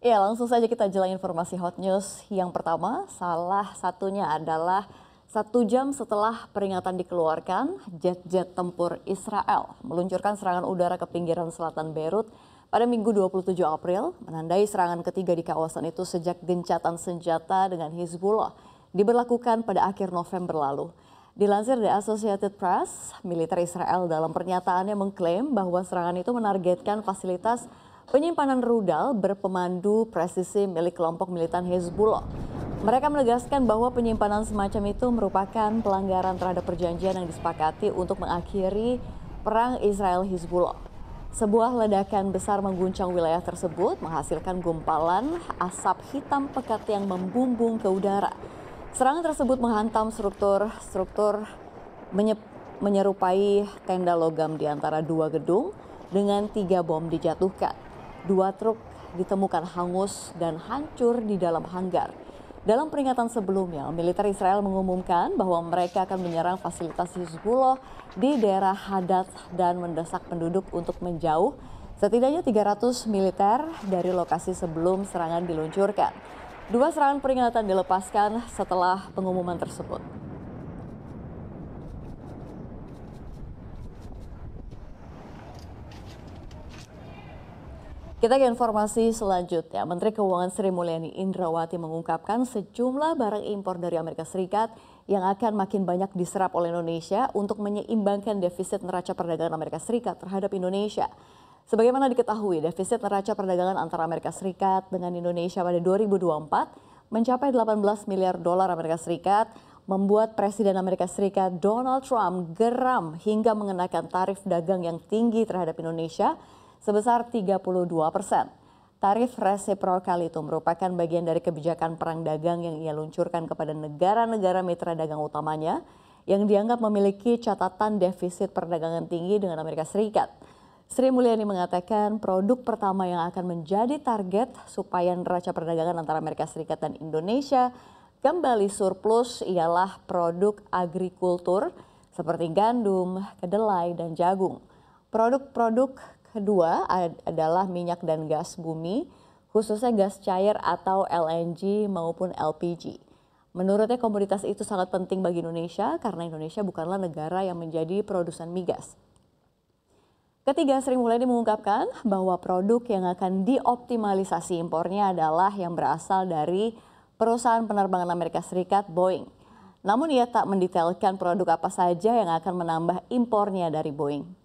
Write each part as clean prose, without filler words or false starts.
Ya, langsung saja kita jelang informasi hot news. Yang pertama, salah satunya adalah 1 jam setelah peringatan dikeluarkan, jet-jet tempur Israel meluncurkan serangan udara ke pinggiran selatan Beirut pada Minggu 27 April, menandai serangan ketiga di kawasan itu sejak gencatan senjata dengan Hizbullah diberlakukan pada akhir November lalu. Dilansir The Associated Press, militer Israel dalam pernyataannya mengklaim bahwa serangan itu menargetkan fasilitas penyimpanan rudal berpemandu presisi milik kelompok militan Hezbollah. Mereka menegaskan bahwa penyimpanan semacam itu merupakan pelanggaran terhadap perjanjian yang disepakati untuk mengakhiri perang Israel-Hizbullah. Sebuah ledakan besar mengguncang wilayah tersebut, menghasilkan gumpalan asap hitam pekat yang membumbung ke udara. Serangan tersebut menghantam struktur menyerupai tenda logam di antara dua gedung dengan 3 bom dijatuhkan. 2 truk ditemukan hangus dan hancur di dalam hanggar. Dalam peringatan sebelumnya, militer Israel mengumumkan bahwa mereka akan menyerang fasilitas Hizbullah di daerah Hadad dan mendesak penduduk untuk menjauh setidaknya 300 militer dari lokasi sebelum serangan diluncurkan. 2 serangan peringatan dilepaskan setelah pengumuman tersebut. Kita ke informasi selanjutnya. Menteri Keuangan Sri Mulyani Indrawati mengungkapkan sejumlah barang impor dari Amerika Serikat yang akan makin banyak diserap oleh Indonesia untuk menyeimbangkan defisit neraca perdagangan Amerika Serikat terhadap Indonesia. Sebagaimana diketahui, defisit neraca perdagangan antara Amerika Serikat dengan Indonesia pada 2024 mencapai 18 miliar dolar Amerika Serikat, membuat Presiden Amerika Serikat Donald Trump geram hingga mengenakan tarif dagang yang tinggi terhadap Indonesia sebesar 32%. Tarif resiprokal itu merupakan bagian dari kebijakan perang dagang yang ia luncurkan kepada negara-negara mitra dagang utamanya yang dianggap memiliki catatan defisit perdagangan tinggi dengan Amerika Serikat. Sri Mulyani mengatakan produk pertama yang akan menjadi target supaya neraca perdagangan antara Amerika Serikat dan Indonesia kembali surplus ialah produk agrikultur seperti gandum, kedelai, dan jagung. Produk-produk kedua adalah minyak dan gas bumi, khususnya gas cair atau LNG maupun LPG. Menurutnya komoditas itu sangat penting bagi Indonesia karena Indonesia bukanlah negara yang menjadi produsen migas. Ketiga, Sri Mulyani mengungkapkan bahwa produk yang akan dioptimalisasi impornya adalah yang berasal dari perusahaan penerbangan Amerika Serikat Boeing. Namun ia tak mendetailkan produk apa saja yang akan menambah impornya dari Boeing.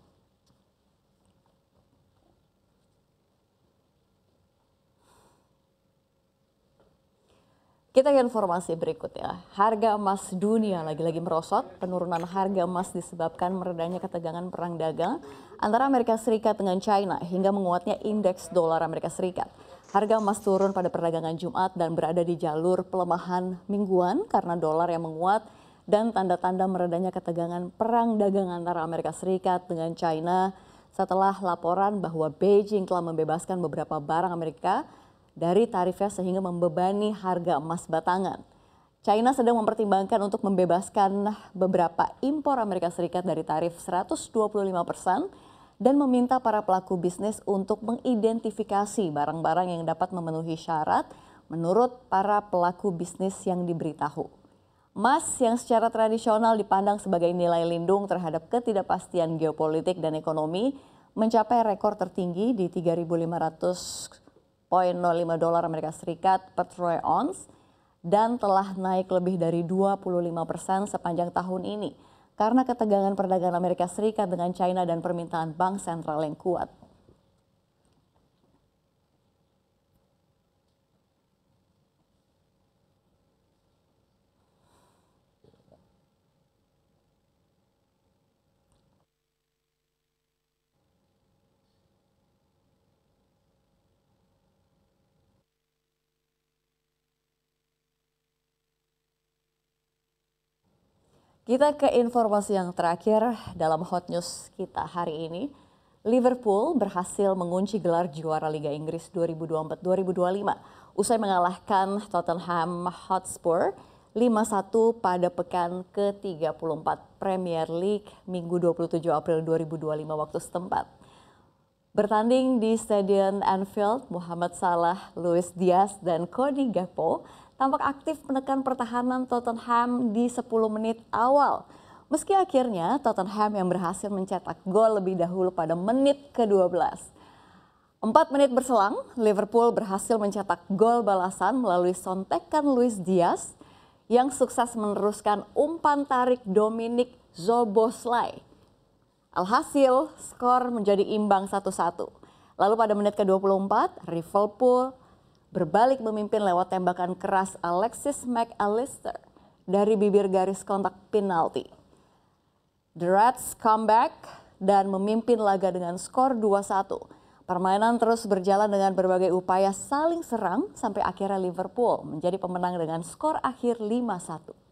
Kita ke informasi berikutnya. Harga emas dunia lagi-lagi merosot. Penurunan harga emas disebabkan meredanya ketegangan perang dagang antara Amerika Serikat dengan China hingga menguatnya indeks dolar Amerika Serikat. Harga emas turun pada perdagangan Jumat dan berada di jalur pelemahan mingguan karena dolar yang menguat dan tanda-tanda meredanya ketegangan perang dagang antara Amerika Serikat dengan China setelah laporan bahwa Beijing telah membebaskan beberapa barang Amerika dari tarifnya sehingga membebani harga emas batangan. China sedang mempertimbangkan untuk membebaskan beberapa impor Amerika Serikat dari tarif 125% dan meminta para pelaku bisnis untuk mengidentifikasi barang-barang yang dapat memenuhi syarat menurut para pelaku bisnis yang diberitahu. Emas yang secara tradisional dipandang sebagai nilai lindung terhadap ketidakpastian geopolitik dan ekonomi mencapai rekor tertinggi di 3.500,05 dolar Amerika Serikat per troy ounce dan telah naik lebih dari 25% sepanjang tahun ini karena ketegangan perdagangan Amerika Serikat dengan China dan permintaan bank sentral yang kuat. Kita ke informasi yang terakhir dalam hot news kita hari ini. Liverpool berhasil mengunci gelar juara Liga Inggris 2024-2025 usai mengalahkan Tottenham Hotspur 5-1 pada pekan ke-34 Premier League Minggu 27 April 2025 waktu setempat. Bertanding di Stadion Anfield, Mohamed Salah, Luis Diaz, dan Cody Gakpo tampak aktif menekan pertahanan Tottenham di 10 menit awal. Meski akhirnya Tottenham yang berhasil mencetak gol lebih dahulu pada menit ke-12. 4 menit berselang, Liverpool berhasil mencetak gol balasan melalui sontekan Luis Diaz yang sukses meneruskan umpan tarik Dominic Szoboszlai. Alhasil, skor menjadi imbang 1-1. Lalu pada menit ke-24, Liverpool berbalik memimpin lewat tembakan keras Alexis Mac Allister dari bibir garis kontak penalti. The Reds comeback dan memimpin laga dengan skor 2-1. Permainan terus berjalan dengan berbagai upaya saling serang sampai akhirnya Liverpool menjadi pemenang dengan skor akhir 5-1.